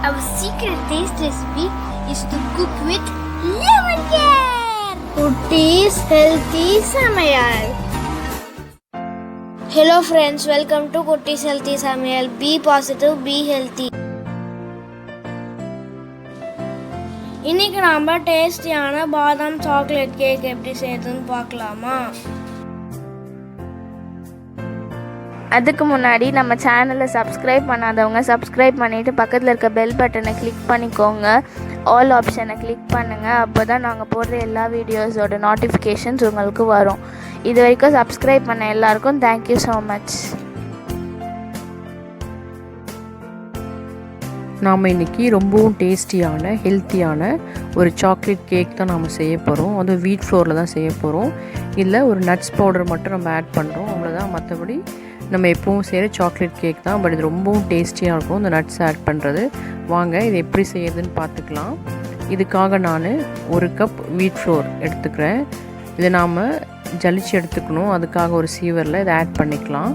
Our secret taste recipe is to cook with lemon care. Kutties healthy Samayal. Hello friends, welcome to Kutties healthy Samayal. Be positive, be healthy. இன்னைக்கு நாம டேஸ்டியான பாதாம் chocolate cake எப்படி செய்யறதுன்னு பார்க்கலாமா? அதுக்கு முன்னாடி நம்ம சேனலை சப்ஸ்கிரைப் பண்ணாதவங்க சப்ஸ்கிரைப் பண்ணிவிட்டு பக்கத்தில் இருக்க பெல் பட்டனை கிளிக் பண்ணிக்கோங்க. ஆல் ஆப்ஷனை கிளிக் பண்ணுங்கள். அப்போ தான் நாங்கள் போடுற எல்லா வீடியோஸோட நோட்டிஃபிகேஷன்ஸ் உங்களுக்கு வரும். இது வரைக்கும் சப்ஸ்கிரைப் பண்ண எல்லாருக்கும் தேங்க்யூ ஸோ மச். நாம் இன்றைக்கி ரொம்பவும் டேஸ்டியான ஹெல்த்தியான ஒரு சாக்லேட் கேக் தான் நாம் செய்ய போகிறோம். அதுவும் வீட் ஃப்ளோரில் தான் செய்ய போகிறோம். இதில் ஒரு நட்ஸ் பவுடர் மட்டும் நம்ம ஆட் பண்ணுறோம், அவ்வளோதான். மற்றபடி நம்ம எப்பவும் செய்கிற சாக்லேட் கேக் தான். பட் இது ரொம்பவும் டேஸ்டியாக இருக்கும் இந்த நட்ஸ் ஆட் பண்ணுறது. வாங்க இது எப்படி செய்யறதுன்னு பார்த்துக்கலாம். இதுக்காக நான் 1 கப் வீட் ஃப்ளோர் எடுத்துக்கிறேன். இதை நாம் ஜலிச்சு எடுத்துக்கணும். அதுக்காக ஒரு சீவரில் இதை ஆட் பண்ணிக்கலாம்.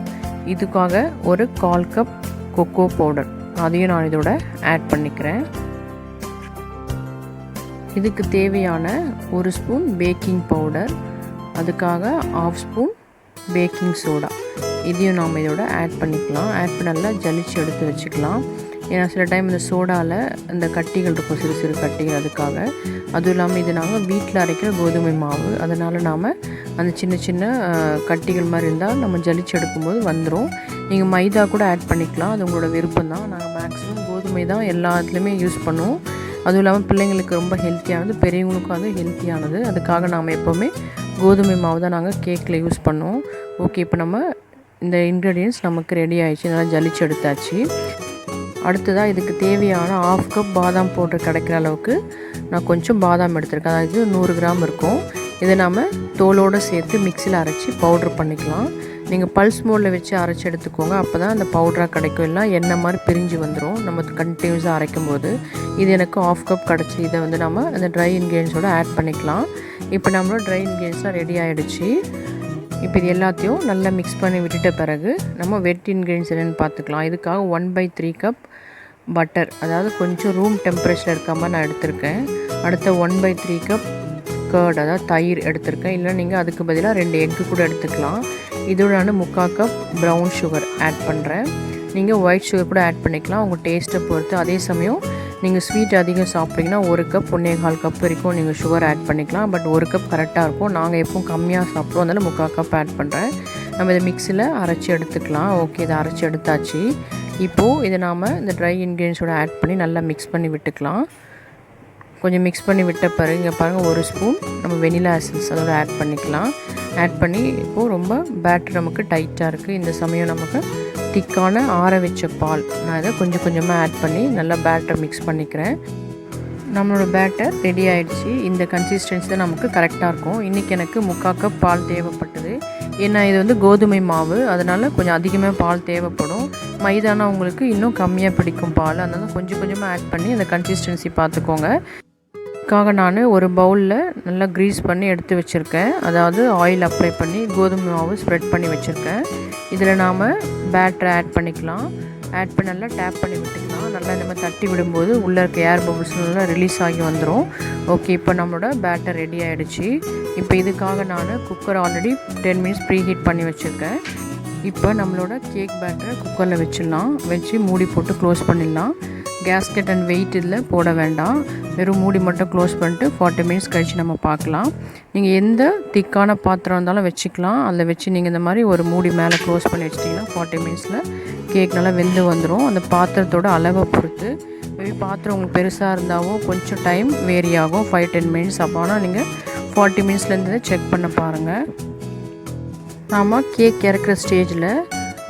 இதுக்காக ஒரு 1/4 கப் கொக்கோ பவுடர், அதையும் நான் இதோட ஆட் பண்ணிக்கிறேன். இதுக்கு தேவையான 1 ஸ்பூன் பேக்கிங் பவுடர், அதுக்காக 1/2 ஸ்பூன் பேக்கிங் சோடா, இதையும் நாம் இதோட ஆட் பண்ணிக்கலாம். ஆட் பண்ணி நல்லா ஜலிச்சு எடுத்து வச்சுக்கலாம். ஏன்னா சில டைம் இந்த சோடாவில் இந்த கட்டிகள் இருக்கும், சிறு சிறு கட்டிகள், அதுக்காக. அதுவும் இல்லாமல் இது நாங்கள் வீட்டில் அரைக்கிற கோதுமை மாவு, அதனால் நாம் அந்த சின்ன சின்ன கட்டிகள் மாதிரி இருந்தால் நம்ம ஜலிச்சு எடுக்கும்போது வந்துடும். நீங்கள் மைதா கூட ஆட் பண்ணிக்கலாம், அது உங்களோட விருப்பம் தான். நாங்கள் மேக்ஸிமம் கோதுமை தான் எல்லாத்துலேயுமே யூஸ் பண்ணுவோம். அதுவும் இல்லாமல் பிள்ளைங்களுக்கு ரொம்ப ஹெல்த்தியானது, பெரியவங்களுக்கும் அது ஹெல்த்தியானது. அதுக்காக நாம் எப்போவுமே கோதுமை மாவு தான் நாங்கள் கேக்கில் யூஸ் பண்ணுவோம். ஓகே, இப்போ நம்ம இந்த இன்க்ரீடியன்ட்ஸ் நமக்கு ரெடி ஆகிடுச்சு, நல்லா ஜலிச்சு எடுத்தாச்சு. அடுத்ததாக இதுக்கு தேவையான 1/2 கப் பாதாம் பவுடர் கிடைக்கிற அளவுக்கு நான் கொஞ்சம் பாதாம் எடுத்திருக்கேன். அதாவது 100 கிராம் இருக்கும். இதை நாம் தோலோடு சேர்த்து மிக்சியில் அரைச்சி பவுட்ரு பண்ணிக்கலாம். நீங்கள் பல்ஸ் மோடில் வச்சு அரைச்சி எடுத்துக்கோங்க, அப்போ தான் அந்த பவுடராக கிடைக்கும். இல்லை எண்ணெய் மாதிரி பிரிஞ்சு வந்துடும் நம்ம கண்டினியூஸாக அரைக்கும் போது. இது எனக்கு 1/2 கப் கிடச்சி. இதை வந்து நம்ம அந்த ட்ரை இன்க்ரீடியன்ஸோடு ஆட் பண்ணிக்கலாம். இப்போ நம்மளோட ட்ரை இன்க்ரீடியன்ஸ்லாம் ரெடி ஆகிடுச்சு. இப்போ இது எல்லாத்தையும் நல்லா மிக்ஸ் பண்ணி விட்டுட்ட பிறகு நம்ம வெட் இன்க்ரீடியன்ஸ் என்னென்னு பார்த்துக்கலாம். இதுக்காக 1/3 கப் பட்டர், அதாவது கொஞ்சம் ரூம் டெம்பரேச்சர் இருக்க மாதிரி நான் எடுத்திருக்கேன். அடுத்த 1/3 கப் கர்ட், அதாவது தயிர் எடுத்திருக்கேன். இல்லை நீங்கள் அதுக்கு பதிலாக 2 எக்கு கூட எடுத்துக்கலாம். இதோட நான் 3/4 கப் ப்ரௌன் சுகர் ஆட் பண்ணுறேன். நீங்கள் ஒயிட் சுகர் கூட ஆட் பண்ணிக்கலாம், உங்கள் டேஸ்ட்டை பொறுத்து. அதே சமயம் நீங்கள் ஸ்வீட் அதிகம் சாப்பிட்டீங்கன்னா 1 கப் 1.25 கப் வரைக்கும் நீங்கள் சுகர் ஆட் பண்ணிக்கலாம். பட் 1 கப் கரெக்டாக இருக்கும். நாங்கள் எப்பவும் கம்மியாக சாப்பிடுவோம், அதனால் 3/4 கப் ஆட் பண்ணுறேன். நம்ம இதை மிக்ஸியில் அரைச்சி எடுத்துக்கலாம். ஓகே, இதை அரைச்சி எடுத்தாச்சு. இப்போது இதை நாம் இந்த ட்ரை இன்க்ரீடியன்ஸோடு ஆட் பண்ணி நல்லா மிக்ஸ் பண்ணி விட்டுக்கலாம். கொஞ்சம் மிக்ஸ் பண்ணி விட்ட பிறகு இங்கே பாருங்கள் 1 ஸ்பூன் நம்ம வெனிலா எசன்ஸ் அதோட ஆட் பண்ணிக்கலாம். ஆட் பண்ணி இப்போது ரொம்ப பேட்டர் நமக்கு டைட்டாக இருக்குது. இந்த சமயம் நமக்கு திக்கான ஆற வச்ச பால் நான் இதை கொஞ்சம் கொஞ்சமாக ஆட் பண்ணி நல்லா பேட்டர் மிக்ஸ் பண்ணிக்கிறேன். நம்மளோட பேட்டர் ரெடி ஆகிடுச்சு. இந்த கன்சிஸ்டன்சி தான் நமக்கு கரெக்டாக இருக்கும். இன்றைக்கி எனக்கு 3/4 கப் பால் தேவைப்பட்டது. ஏன்னா இது வந்து கோதுமை மாவு, அதனால் கொஞ்சம் அதிகமாக பால் தேவைப்படும். மைதானா உங்களுக்கு இன்னும் கம்மியாக பிடிக்கும் பால், அதனால் கொஞ்சம் கொஞ்சமாக ஆட் பண்ணி அந்த கன்சிஸ்டன்சி பார்த்துக்கோங்க. இதுக்காக நான் ஒரு பவுலில் நல்லா க்ரீஸ் பண்ணி எடுத்து வச்சுருக்கேன், அதாவது ஆயில் அப்ளை பண்ணி கோதுமை மாவு ஸ்ப்ரெட் பண்ணி வச்சுருக்கேன். இதில் நாம் பேட்டரை ஆட் பண்ணிக்கலாம். ஆட் பண்ணி நல்லா டேப் பண்ணி விட்டுக்கலாம். நல்லா நம்ம தட்டி விடும்போது உள்ளே இருக்க ஏர் பபிள்ஸ் நல்லா ரிலீஸ் ஆகி வந்துடும். ஓகே, இப்போ நம்மளோட பேட்டர் ரெடி ஆகிடுச்சு. இப்போ இதுக்காக நான் cooker already 10 minutes preheat பண்ணி வச்சுருக்கேன். இப்போ நம்மளோட கேக் பேட்டரை குக்கரில் வச்சிடலாம். வச்சு மூடி போட்டு க்ளோஸ் பண்ணிடலாம். கேஸ்கெட் அண்ட் வெயிட் இதில் போட வேண்டாம், வெறும் மூடி மட்டும் க்ளோஸ் பண்ணிட்டு 40 மினிட்ஸ் கழித்து நம்ம பார்க்கலாம். நீங்கள் எந்த திக்கான பாத்திரம் இருந்தாலும் வச்சுக்கலாம். அதில் வச்சு நீங்கள் இந்த மாதிரி ஒரு மூடி மேலே க்ளோஸ் பண்ணி வச்சிட்டிங்கன்னா 40 மினிட்ஸில் கேக் நல்லா வெந்து வந்துடும். அந்த பாத்திரத்தோட அளவை பொறுத்து, மேபி பாத்திரம் உங்களுக்கு பெருசாக இருந்தாவோ கொஞ்சம் டைம் வேரி ஆகும், 5-10 மினிட்ஸ். அப்போ ஆனால் நீங்கள் 40 மினிட்ஸ்லேருந்து செக் பண்ண பாருங்கள். நாம் கேக் இறக்குற ஸ்டேஜில்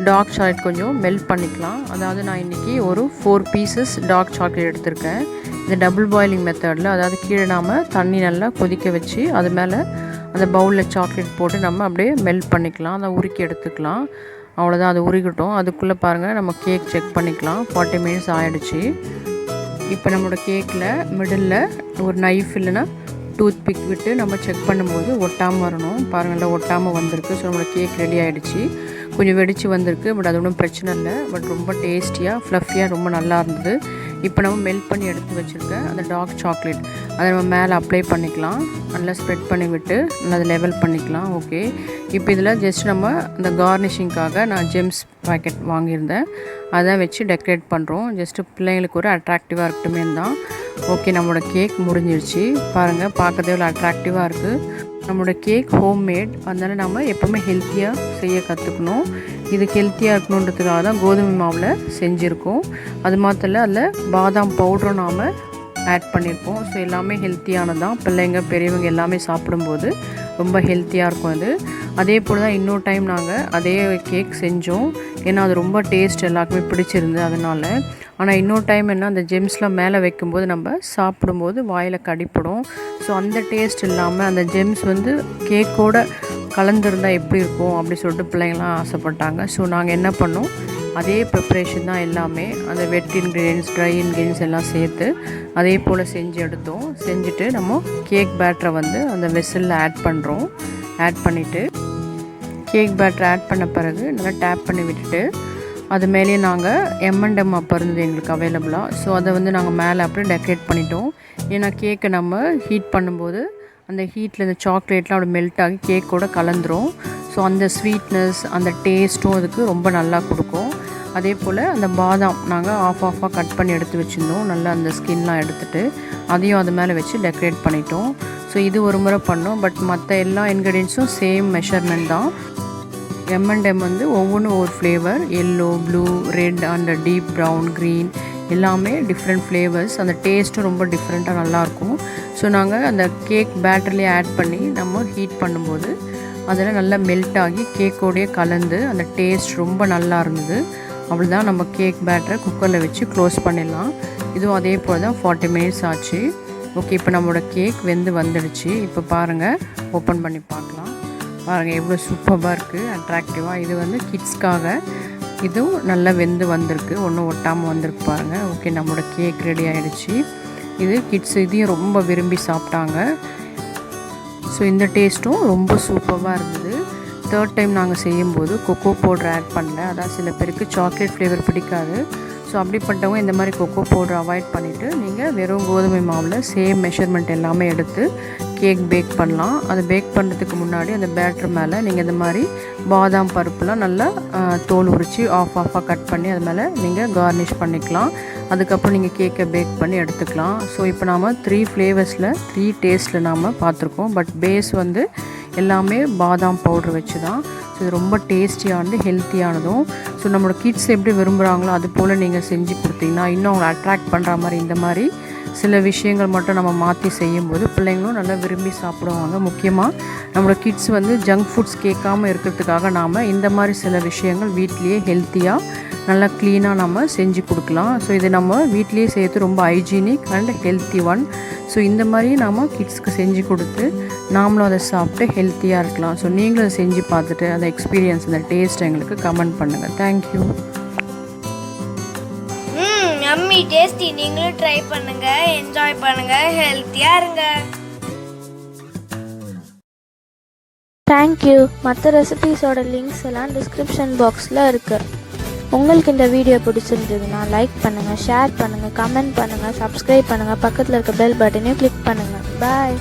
டார்க் சாக்லேட் கொஞ்சம் மெல்ட் பண்ணிக்கலாம். அதாவது நான் இன்றைக்கி ஒரு 4 பீசஸ் டார்க் சாக்லேட் எடுத்திருக்கேன். இந்த டபுள் பாயிலிங் மெத்தடில், அதாவது கீழே நாம் தண்ணி நல்லா கொதிக்க வச்சு அது மேலே அந்த பவுலில் சாக்லேட் போட்டு நம்ம அப்படியே மெல்ட் பண்ணிக்கலாம். அதை உருக்கி எடுத்துக்கலாம். அவ்வளோதான், அது உருகட்டும். அதுக்குள்ளே பாருங்கள் நம்ம கேக் செக் பண்ணிக்கலாம். 40 மினிட்ஸ் ஆகிடுச்சு. இப்போ நம்மளோட கேக்கில் மிடில் ஒரு நைஃப் இல்லைன்னா டூத் பிக் விட்டு நம்ம செக் பண்ணும்போது ஒட்டாமல் வரணும். பாருங்கள், ஒட்டாமல் வந்திருக்கு. ஸோ நம்மளோட கேக் ரெடி ஆகிடுச்சு. கொஞ்சம் வெடித்து வந்திருக்கு, பட் அது ஒன்றும் பிரச்சனை இல்லை. பட் ரொம்ப டேஸ்டியாக ஃப்ளஃபியாக ரொம்ப நல்லா இருந்தது. இப்போ நம்ம மெல்ட் பண்ணி எடுத்து வச்சுருக்க அந்த டார்க் சாக்லேட் அதை நம்ம மேலே அப்ளை பண்ணிக்கலாம். நல்லா ஸ்ப்ரெட் பண்ணி விட்டு நல்லா லெவல் பண்ணிக்கலாம். ஓகே, இப்போ இதில் ஜஸ்ட் நம்ம அந்த கார்னிஷிங்காக நான் ஜெம்ஸ் பாக்கெட் வாங்கியிருந்தேன், அதான் வச்சு டெக்கரேட் பண்ணுறோம். ஜஸ்ட்டு பிள்ளைங்களுக்கு ஒரு அட்ராக்டிவாக இருக்கட்டுமே தான். ஓகே, நம்மளோட கேக் முடிஞ்சிருச்சு. பாருங்கள், பார்க்கறதே ஒரு அட்ராக்டிவாக இருக்குது. நம்மளோட கேக் ஹோம்மேட், அதனால் நம்ம எப்போவுமே ஹெல்த்தியாக செய்ய கற்றுக்கணும். இது ஹெல்த்தியாக இருக்கணுன்றதுக்காக தான் கோதுமை மாவில் செஞ்சுருக்கோம். அது மாத்திரம் அதில் பாதாம் பவுடரும் நாம் ஆட் பண்ணியிருக்கோம். ஸோ எல்லாமே ஹெல்த்தியானது தான். பிள்ளைங்க பெரியவங்க எல்லாமே சாப்பிடும்போது ரொம்ப ஹெல்த்தியாக இருக்கும் அது. அதே போல் தான் இன்னொரு டைம் நாங்கள் அதே கேக் செஞ்சோம். ஏன்னா அது ரொம்ப டேஸ்ட் எல்லாருக்குமே பிடிச்சிருந்து அதனால். ஆனால் இன்னொரு டைம் என்ன, அந்த ஜெம்ஸ்லாம் மேலே வைக்கும்போது நம்ம சாப்பிடும்போது வாயில் கடிப்படும். ஸோ அந்த டேஸ்ட் இல்லாமல் அந்த ஜெம்ஸ் வந்து கேக்கோட கலந்துருந்தால் எப்படி இருக்கும் அப்படி சொல்லிட்டு பிள்ளைங்களாம் ஆசைப்பட்டாங்க. ஸோ நாங்கள் என்ன பண்ணோம், அதே ப்ரிப்ரேஷன் தான் எல்லாமே, அந்த வெட் இன்க்ரீடியன்ஸ் ட்ரை இன்க்ரீடியன்ஸ் எல்லாம் சேர்த்து அதே போல் செஞ்சு எடுத்தோம். செஞ்சுட்டு நம்ம கேக் பேட்டரை வந்து அந்த வெசலில் ஆட் பண்ணுறோம். ஆட் பண்ணிவிட்டு கேக் பேட்டரை ஆட் பண்ண பிறகு நல்லா டேப் பண்ணி விட்டுட்டு அது மேலேயே நாங்கள் M&M அப்போ இருந்தது எங்களுக்கு அவைலபிளாக. ஸோ அதை வந்து நாங்கள் மேலே அப்படியே டெக்கரேட் பண்ணிட்டோம். ஏன்னா கேக்கை நம்ம ஹீட் பண்ணும்போது அந்த ஹீட்டில் இந்த சாக்லேட்லாம் அப்படி மெல்ட் ஆகி கேக்கோட கலந்துரும். ஸோ அந்த ஸ்வீட்னஸ் அந்த டேஸ்ட்டும் அதுக்கு ரொம்ப நல்லா கொடுக்கும். அதே போல் அந்த பாதாம் நாங்கள் ஆஃபாக கட் பண்ணி எடுத்து வச்சுருந்தோம். நல்லா அந்த ஸ்கின்லாம் எடுத்துகிட்டு அதையும் அது மேலே வச்சு டெக்கரேட் பண்ணிட்டோம். ஸோ இது ஒரு முறை பண்ணோம். பட் மற்ற எல்லா இன்க்ரீடியன்ஸும் சேம் மெஷர்மெண்ட் தான். M&M வந்து ஒவ்வொன்றும் ஒவ்வொரு flavour, yellow, blue, red and deep brown, green எல்லாமே டிஃப்ரெண்ட் ஃப்ளேவர்ஸ். அந்த டேஸ்ட்டும் ரொம்ப டிஃப்ரெண்ட்டாக நல்லாயிருக்கும். ஸோ நாங்கள் அந்த கேக் பேட்டர்லேயே ஆட் பண்ணி நம்ம ஹீட் பண்ணும்போது அதில் நல்லா மெல்ட் ஆகி கேக்கோடையே கலந்து அந்த டேஸ்ட் ரொம்ப நல்லா இருந்தது. அவ்வளோதான், நம்ம கேக் பேட்டரை குக்கரில் வச்சு க்ளோஸ் பண்ணிடலாம். இதுவும் அதே போல் தான் 40 மினிட்ஸ் ஆச்சு. ஓகே, இப்போ நம்மளோட கேக் வெந்து வந்துடுச்சு. இப்போ பாருங்கள், ஓப்பன் பண்ணி பார்க்கலாம். பாருங்கள் எவ்வளோ சூப்பராக இருக்குது, அட்ராக்டிவாக. இது வந்து கிட்ஸ்க்காக, இதுவும் நல்லா வெந்து வந்திருக்கு, ஒன்றும் ஒட்டாமல் வந்திருக்கு பாருங்கள். ஓகே, நம்மளோட கேக் ரெடி ஆகிடுச்சு. இது கிட்ஸ் இதையும் ரொம்ப விரும்பி சாப்பிட்டாங்க. ஸோ இந்த டேஸ்ட்டும் ரொம்ப சூப்பராக இருந்தது. தேர்ட் டைம் நாங்கள் செய்யும்போது கொக்கோ பவுடர் ஆட் பண்ணல. அதான் சில பேருக்கு சாக்லேட் ஃப்ளேவர் பிடிக்காது. ஸோ அப்படிப்பட்டவங்க இந்த மாதிரி கொக்கோ பவுடர் அவாய்ட் பண்ணிவிட்டு நீங்கள் வெறும் கோதுமை மாவில் சேம் மெஷர்மெண்ட் எல்லாமே எடுத்து கேக் பேக் பண்ணலாம். அது பேக் பண்ணுறதுக்கு முன்னாடி அந்த பேட்டர் மேலே நீங்கள் இந்த மாதிரி பாதாம் பருப்புலாம் நல்லா தோல் உரித்து ஆஃபாக கட் பண்ணி அது மேலே நீங்கள் கார்னிஷ் பண்ணிக்கலாம். அதுக்கப்புறம் நீங்கள் கேக்கை பேக் பண்ணி எடுத்துக்கலாம். ஸோ இப்போ நாம் 3 ஃப்ளேவர்ஸில் 3 டேஸ்ட்டில் நாம் பார்த்துருக்கோம். பட் பேஸ் வந்து எல்லாமே பாதாம் பவுடர் வச்சு தான். ஸோ இது ரொம்ப டேஸ்டியானது, ஹெல்த்தியானதும். ஸோ நம்மளோட கிட்ஸ் எப்படி விரும்புகிறாங்களோ அது போல் நீங்கள் செஞ்சு கொடுத்தீங்கன்னா இன்னும் அவங்களை அட்ராக்ட் பண்ணுற மாதிரி இந்த மாதிரி சில விஷயங்கள் மட்டும் நம்ம மாற்றி செய்யும்போது பிள்ளைங்களும் நல்லா விரும்பி சாப்பிடுவாங்க. முக்கியமாக நம்மளோட கிட்ஸ் வந்து ஜங்க் ஃபுட்ஸ் கேட்காமல் இருக்கிறதுக்காக நாம் இந்த மாதிரி சில விஷயங்கள் வீட்லேயே ஹெல்த்தியாக நல்லா க்ளீனாக நம்ம செஞ்சு கொடுக்கலாம். ஸோ இது நம்ம வீட்லேயே செய்யறது ரொம்ப hygienic and healthy one. So இந்த மாதிரி நாம் கிட்ஸ்க்கு செஞ்சு கொடுத்து நாமளும் அதை சாப்பிட்டு ஹெல்த்தியாக இருக்கலாம். ஸோ நீங்களும் அதை செஞ்சு பார்த்துட்டு அந்த எக்ஸ்பீரியன்ஸ், அந்த டேஸ்ட் எங்களுக்கு கமெண்ட் பண்ணுங்கள். தேங்க்யூ. Yummy tasty. நீங்களும் ட்ரை பண்ணுங்க, என்ஜாய் பண்ணுங்க, ஹெல்த்தியா இருங்க. தேங்க்யூ. மற்ற ரெசிபீஸோட லிங்க்ஸ் எல்லாம் டிஸ்கிரிப்ஷன் பாக்ஸில் இருக்குது. உங்களுக்கு இந்த வீடியோ பிடிச்சிருந்ததுன்னா லைக் பண்ணுங்கள், ஷேர் பண்ணுங்கள், கமெண்ட் பண்ணுங்கள், சப்ஸ்கிரைப் பண்ணுங்கள், பக்கத்தில் இருக்க பெல் பட்டனையும் கிளிக் பண்ணுங்கள். பாய்.